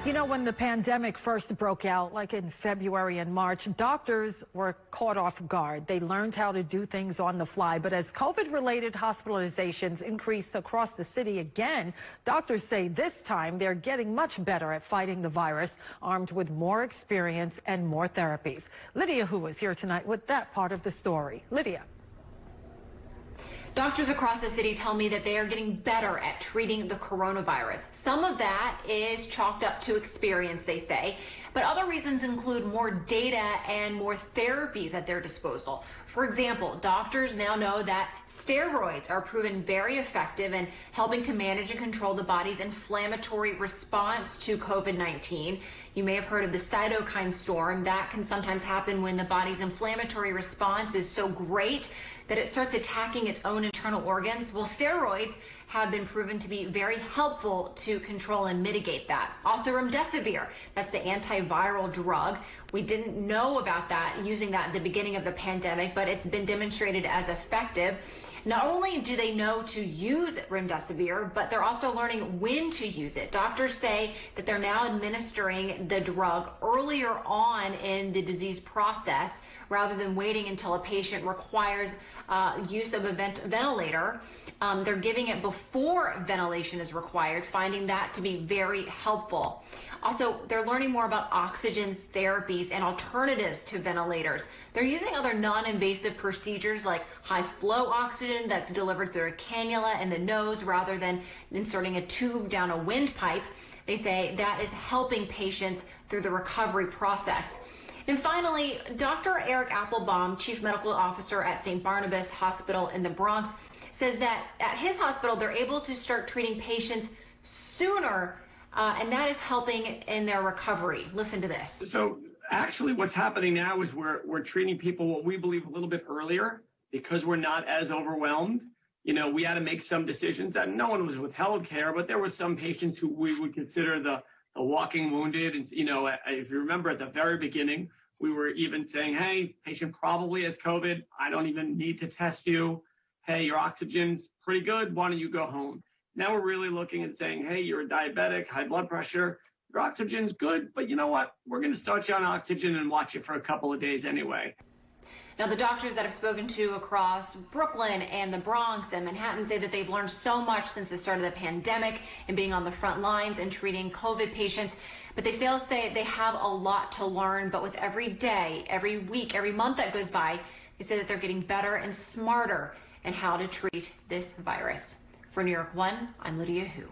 You know, when the pandemic first broke out, like in February and March, doctors were caught off guard. They learned how to do things on the fly. But as COVID-related hospitalizations increased across the city again, doctors say this time they're getting much better at fighting the virus, armed with more experience and more therapies. Lydia Hu is here tonight with that part of the story. Lydia. Doctors across the city tell me that they are getting better at treating the coronavirus. Some of that is chalked up to experience, they say, but other reasons include more data and more therapies at their disposal. For example, doctors now know that steroids are proven very effective in helping to manage and control the body's inflammatory response to COVID-19. You may have heard of the cytokine storm. That can sometimes happen when the body's inflammatory response is so great that it starts attacking its own internal organs. Well, steroids have been proven to be very helpful to control and mitigate that. Also, remdesivir, that's the antiviral drug. We didn't know about that, using that at the beginning of the pandemic, but it's been demonstrated as effective. Not only do they know to use remdesivir, but they're also learning when to use it. Doctors say that they're now administering the drug earlier on in the disease process rather than waiting until a patient requires use of a ventilator. They're giving it before ventilation is required, finding that to be very helpful. Also, they're learning more about oxygen therapies and alternatives to ventilators. They're using other non-invasive procedures like high-flow oxygen that's delivered through a cannula in the nose rather than inserting a tube down a windpipe. They say that is helping patients through the recovery process. And finally, Dr. Eric Appelbaum, Chief Medical Officer at St. Barnabas Hospital in the Bronx, says that at his hospital, they're able to start treating patients sooner, and that is helping in their recovery. Listen to this. So actually what's happening now is we're treating people what we believe a little bit earlier because we're not as overwhelmed. You know, we had to make some decisions that no one was withheld care, but there were some patients who we would consider the walking wounded. And, you know, if you remember at the very beginning, we were even saying, hey, patient probably has COVID. I don't even need to test you. Hey, your oxygen's pretty good. Why don't you go home? Now we're really looking and saying, hey, you're a diabetic, high blood pressure. Your oxygen's good, but you know what? We're going to start you on oxygen and watch you for a couple of days anyway. Now, the doctors that I've spoken to across Brooklyn and the Bronx and Manhattan say that they've learned so much since the start of the pandemic and being on the front lines and treating COVID patients. But they still say they have a lot to learn. But with every day, every week, every month that goes by, they say that they're getting better and smarter in how to treat this virus. For New York One, I'm Lydia Hu.